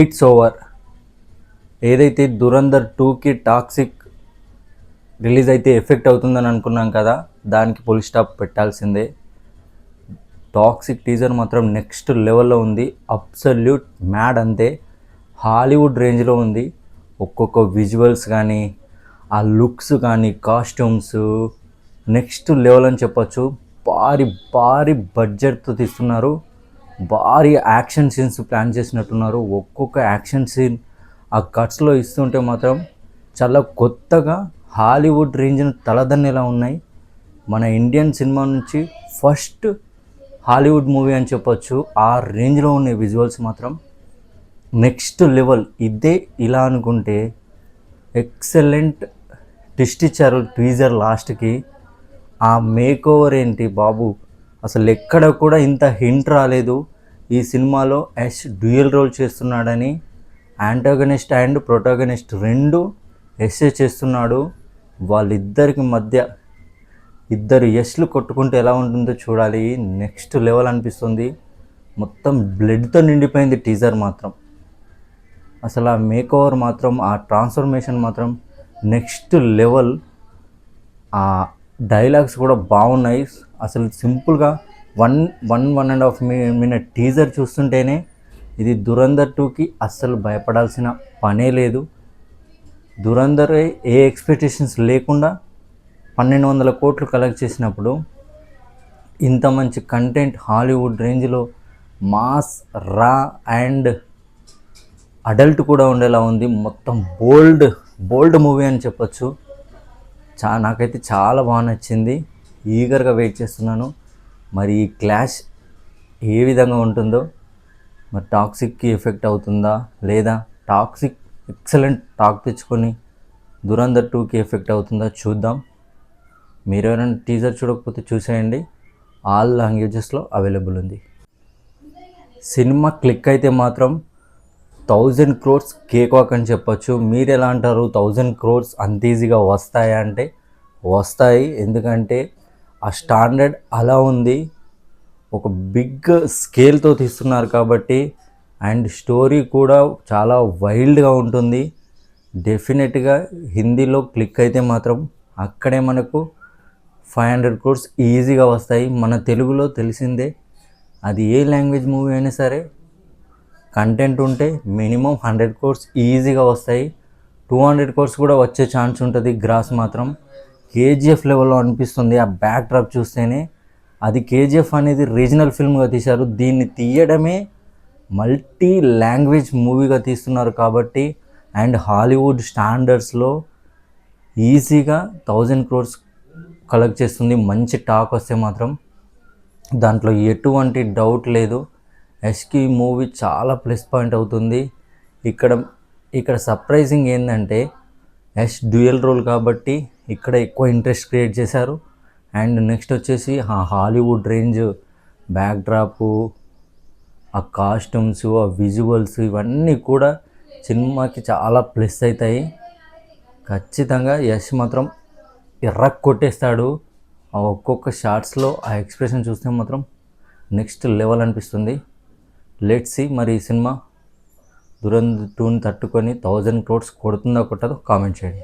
It's over. ఏదైతే దురంధర్ 2కి toxic release అయితే ఎఫెక్ట్ అవుతుందని అనుకున్నాం కదా, దానికి ఫుల్ స్టాప్ పెట్టాల్సిందే. టాక్సిక్ టీజర్ మాత్రం నెక్స్ట్ లెవెల్లో ఉంది. అబ్సల్యూట్ మ్యాడ్ అంతే, హాలీవుడ్ రేంజ్లో ఉంది. ఒక్కొక్క విజువల్స్ కానీ, ఆ లుక్స్ కానీ, కాస్ట్యూమ్స్ నెక్స్ట్ లెవెల్ అని చెప్పొచ్చు. భారీ భారీ బడ్జెట్తో తీస్తున్నారు. భారీ యాక్షన్ సీన్స్ ప్లాన్ చేసినట్టున్నారు. ఒక్కొక్క యాక్షన్ సీన్ ఆ కట్స్లో ఇస్తుంటే మాత్రం చాలా కొత్తగా హాలీవుడ్ రేంజ్ను తలదన్నేలా ఉన్నాయి. మన ఇండియన్ సినిమా నుంచి ఫస్ట్ హాలీవుడ్ మూవీ అని చెప్పొచ్చు. ఆ రేంజ్లో ఉన్న విజువల్స్ మాత్రం నెక్స్ట్ లెవెల్. ఇదే ఇలా అనుకుంటే ఎక్సలెంట్ ట్విస్ట్ ఇచ్చారు టీజర్ లాస్ట్కి. ఆ మేక్ ఓవర్ ఏంటి బాబు, అసలు ఎక్కడ కూడా ఇంత హింట్ రాలేదు. ఈ సినిమాలో యష్ డ్యూయల్ రోల్ చేస్తున్నాడని, యాంటాగనిస్ట్ అండ్ ప్రొటాగనిస్ట్ రెండు యష్ చేస్తున్నాడు. వాళ్ళిద్దరికి మధ్య ఇద్దరు యష్లు కొట్టుకుంటే ఎలా ఉంటుందో చూడాలి. నెక్స్ట్ లెవెల్ అనిపిస్తుంది. మొత్తం బ్లడ్తో నిండిపోయింది టీజర్ మాత్రం. అసలు ఆ మేక్ ఓవర్ మాత్రం, ఆ ట్రాన్స్ఫర్మేషన్ మాత్రం నెక్స్ట్ లెవెల్. ఆ డైలాగ్స్ కూడా బాగున్నాయి. అసలు సింపుల్గా 1.5 మినిట్ టీజర్ చూస్తుంటేనే ఇది దురంధర్ 2కి అస్సలు భయపడాల్సిన పనే లేదు. దురంధర్ ఏ ఎక్స్పెక్టేషన్స్ లేకుండా 1,200 కోట్లు కలెక్ట్ చేసినప్పుడు ఇంత మంచి కంటెంట్ హాలీవుడ్ రేంజ్లో మాస్, రా అండ్ అడల్ట్ కూడా ఉండేలా ఉంది. మొత్తం బోల్డ్ మూవీ అని చెప్పొచ్చు. నాకైతే చాలా బాగా నచ్చింది. ఈగర్గా వెయిట్ చేస్తున్నాను. మరి ఈ క్లాష్ ఏ విధంగా ఉంటుందో, మరి టాక్సిక్కి ఎఫెక్ట్ అవుతుందా లేదా టాక్సిక్ ఎక్సలెంట్ టాక్ తెచ్చుకొని దురంధర్ 2కి ఎఫెక్ట్ అవుతుందా చూద్దాం. మీరు ఎవరైనా టీజర్ చూడకపోతే చూసేయండి, ఆల్ లాంగ్వేజెస్లో అవైలబుల్ ఉంది. సినిమా క్లిక్ అయితే మాత్రం 1000 crores కేక్ వాక్ అని చెప్పొచ్చు. మీరు ఎలా అంటారు? 1000 crores అంత ఈజీగా వస్తాయా అంటే వస్తాయి. ఎందుకంటే ఆ స్టాండర్డ్ అలా ఉంది. ఒక బిగ్ స్కేల్తో తీస్తున్నారు కాబట్టి, అండ్ స్టోరీ కూడా చాలా వైల్డ్గా ఉంటుంది. డెఫినెట్గా హిందీలో క్లిక్ అయితే మాత్రం అక్కడే మనకు 500 crores ఈజీగా వస్తాయి. మన తెలుగులో తెలిసిందే, అది ఏ లాంగ్వేజ్ మూవీ అయినా సరే కంటెంట్ ఉంటే మినిమం 100 crores ఈజీగా వస్తాయి. 200 crores కూడా వచ్చే ఛాన్స్ ఉంటుంది. గ్రాస్ మాత్రం కేజీఎఫ్ లెవెల్లో అనిపిస్తుంది ఆ బ్యాక్ డ్రాప్ చూస్తేనే. అది కేజీఎఫ్ అనేది రీజనల్ ఫిల్మ్గా తీశారు, దీన్ని తీయడమే మల్టీ లాంగ్వేజ్ మూవీగా తీస్తున్నారు కాబట్టి, అండ్ హాలీవుడ్ స్టాండర్డ్స్లో ఈజీగా 1000 crores కలెక్ట్ చేస్తుంది. మంచి టాక్ వస్తే మాత్రం దాంట్లో ఎటువంటి డౌట్ లేదు. యష్కి మూవీ చాలా ప్లస్ పాయింట్ అవుతుంది. ఇక్కడ సర్ప్రైజింగ్ ఏంటంటే యష్ డ్యూయల్ రోల్ కాబట్టి ఇక్కడ ఎక్కువ ఇంట్రెస్ట్ క్రియేట్ చేశారు. అండ్ నెక్స్ట్ వచ్చేసి హాలీవుడ్ రేంజ్ బ్యాక్డ్రాపు, ఆ కాస్ట్యూమ్స్, ఆ విజువల్స్ ఇవన్నీ కూడా సినిమాకి చాలా ప్లస్ అవుతాయి. ఖచ్చితంగా యష్ మాత్రం కొట్టేస్తాడు. ఆ ఒక్కొక్క షార్ట్స్లో ఆ ఎక్స్ప్రెషన్ చూస్తే మాత్రం నెక్స్ట్ లెవెల్ అనిపిస్తుంది. లెట్స్ సీ మరి ఈ సినిమా దురంధర్ 2ని తట్టుకొని 1000 crores కొడుతుందో కొట్టదో కామెంట్ చేయండి.